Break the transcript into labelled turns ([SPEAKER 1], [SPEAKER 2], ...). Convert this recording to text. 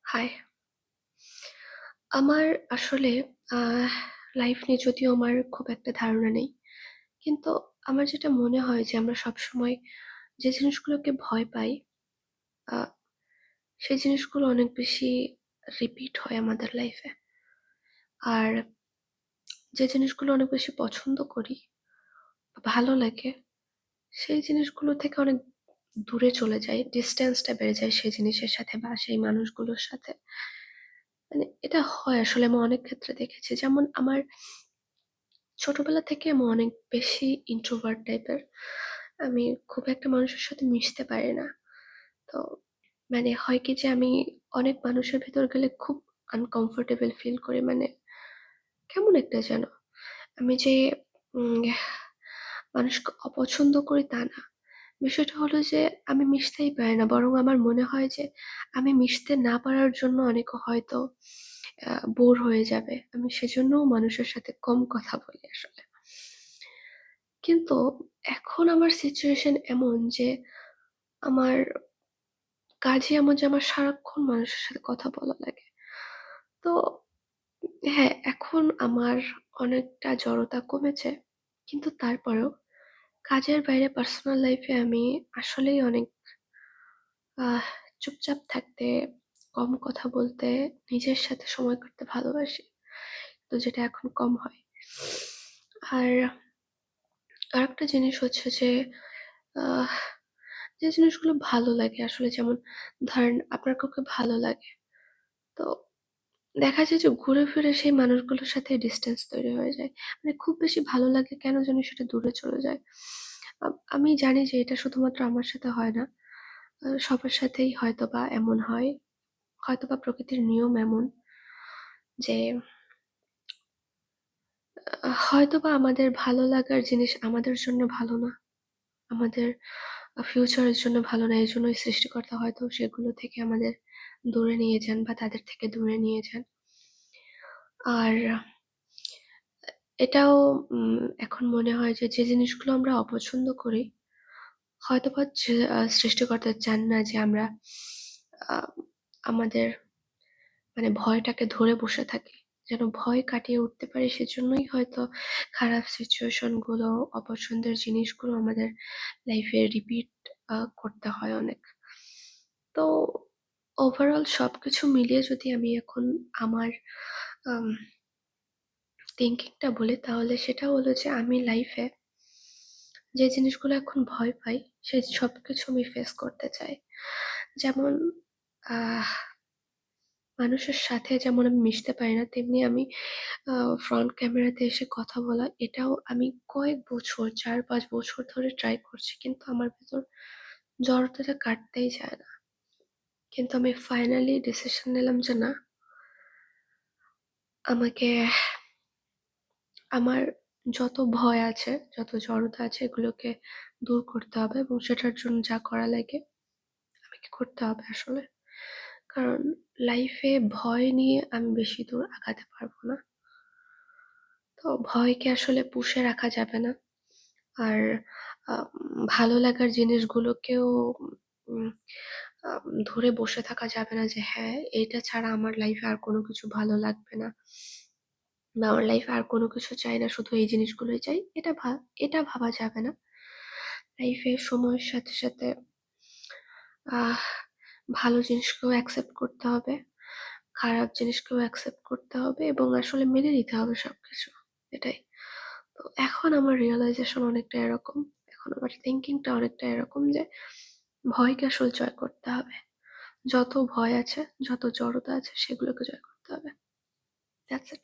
[SPEAKER 1] High. আমার আসলে আহ life নিয়ে যদিও আমার খুব একটা ধারণা নেই। কিন্তু আমার যেটা মনে হয় যে আমরা সবসময় যে জিনিসগুলোকে ভয় পাই, আ সেই জিনিসগুলো অনেক বেশি রিপিট হয় আমাদের লাইফে। আর যে জিনিসগুলো অনেক বেশি পছন্দ করি বা ভালো লাগে, সেই জিনিসগুলো থেকে অনেক দূরে চলে যাই। ডিসট্যান্সটা বেড়ে যায় সেই জিনিসের সাথে বা সেই মানুষগুলোর সাথে। মানে এটা হয় আসলে আমি অনেক ক্ষেত্রে দেখেছি। যেমন আমার ছোটবেলা থেকে আমি অনেক বেশি ইন্ট্রোভার্ট টাইপের। আমি খুব একটা মানুষের সাথে মিশতে পারি না। তো মানে হয় কি যে আমি অনেক মানুষের ভেতর গেলে খুব আনকমফোর্টেবল ফিল করি। মানে কেমন একটা যেন। আমি যে উম মানুষকে অপছন্দ করি তা না। বিষয়টা হলো যে আমি মিশতেই পারি না। বরং আমার মনে হয় যে আমি মিশতে না পারার জন্য অনেকে হয়তো বোর হয়ে যাবে। আমি সেজন্যও মানুষের সাথে কম কথা বলি আসলে। কিন্তু এখন আমার সিচুয়েশন এমন যে আমার কাজই এমন যে আমার সারাক্ষণ মানুষের সাথে কথা বলা লাগে। তো হ্যাঁ, এখন আমার অনেকটা জড়তা কমেছে। কিন্তু তারপরেও কাজের বাইরে পার্সোনাল লাইফে আমি আসলেই অনেক আহ চুপচাপ থাকতে, কম কথা বলতে, নিজের সাথে সময় কাটাতে ভালোবাসি। তো যেটা এখন কম হয়। আর আরেকটা জিনিস হচ্ছে যে আহ যে জিনিসগুলো ভালো লাগে আসলে, যেমন ধরেন আপনার কাউকে ভালো লাগে। তো দেখা যায় যে ঘুরে ফিরে সেই মানুষগুলোর সাথে ডিসট্যান্স তৈরি হয়ে যায়। মানে খুব বেশি ভালো লাগে কেন জানি সেটা দূরে চলে যায়। আমি জানি যে এটা শুধুমাত্র আমার সাথে হয় না। সবার সাথেই হয়তোবা এমন হয়। হয়তোবা প্রকৃতির নিয়ম এমন যে হয়তোবা আমাদের ভালো লাগার জিনিস আমাদের জন্য ভালো না। আমাদের ফিউচারের জন্য ভালো না। এজন্যই সৃষ্টিকর্তা হয়তো সেগুলো থেকে আমাদের দূরে নিয়ে যান বা তাদের থেকে দূরে নিয়ে যান। আর এটাও এখন মনে হয় যে, যে জিনিসগুলো আমরা অপছন্দ করি, হয়তোবা যে সৃষ্টিকর্তা চান না যে আমরা আ আমাদের মানে ভয়টাকে ধরে বসে থাকি। যেন ভয় কাটিয়ে উঠতে পারি, সেজন্যই হয়তো খারাপ সিচুয়েশন গুলো, অপছন্দের জিনিসগুলো আমাদের লাইফে রিপিট করতে হয় অনেক। তো ওভারঅল সবকিছু মিলিয়ে যদি আমি এখন আমার আম থিংকিংটা বলি, তাহলে সেটা হলো যে আমি লাইফে যে জিনিসগুলো এখন ভয় পাই, সেই সবকিছু আমি ফেস করতে চাই। যেমন আহ মানুষের সাথে যেমন আমি মিশতে পারি না, তেমনি আমি আ ফ্রন্ট ক্যামেরাতে এসে কথা বলা, এটাও আমি কয়েক বছর ৪-৫ বছর ধরে ট্রাই করছি। কিন্তু আমার ভেতর জড়তাটা কাটতেই চায় না। কিন্তু আমি ফাইনালি ডিসিশন নিলাম যে না, আমাকে আমার যত ভয় আছে, যত জড়তা আছে, এগুলোকে দূর করতে হবে এবং সেটার জন্য যা করা লাগে আমাকে করতে হবে আসলে। কারণ লাইফে ভয় নিয়ে আমি বেশি দূর আগাতে পারব না। তো ভয়কে আসলে পুষে রাখা যাবে না। আর ভালো লাগার জিনিসগুলোকেও উম ধরে বসে থাকা যাবে না যে হ্যাঁ, এটা ছাড়া আমার লাইফে আর কোনো কিছু ভালো লাগবে না। বা আমার লাইফে আর কোনো কিছু চাই না, শুধু এই জিনিসগুলোই চাই। এটা ভাবা যাবে না। লাইফে সময়ের সাথে, সাথে আহ ভালো জিনিসকেও অ্যাকসেপ্ট করতে হবে। খারাপ জিনিসকেও অ্যাকসেপ্ট করতে হবে এবং আসলে মেনে নিতে হবে সবকিছু। এটাই। তো এখন আমার রিয়ালাইজেশন অনেকটা এরকম। এখন আমার থিংকিংটা অনেকটা এরকম যে ভয়কে আসলে জয় করতে হবে। যত ভয় আছে, যত জড়তা আছে সেগুলোকে জয় করতে হবে। That's it.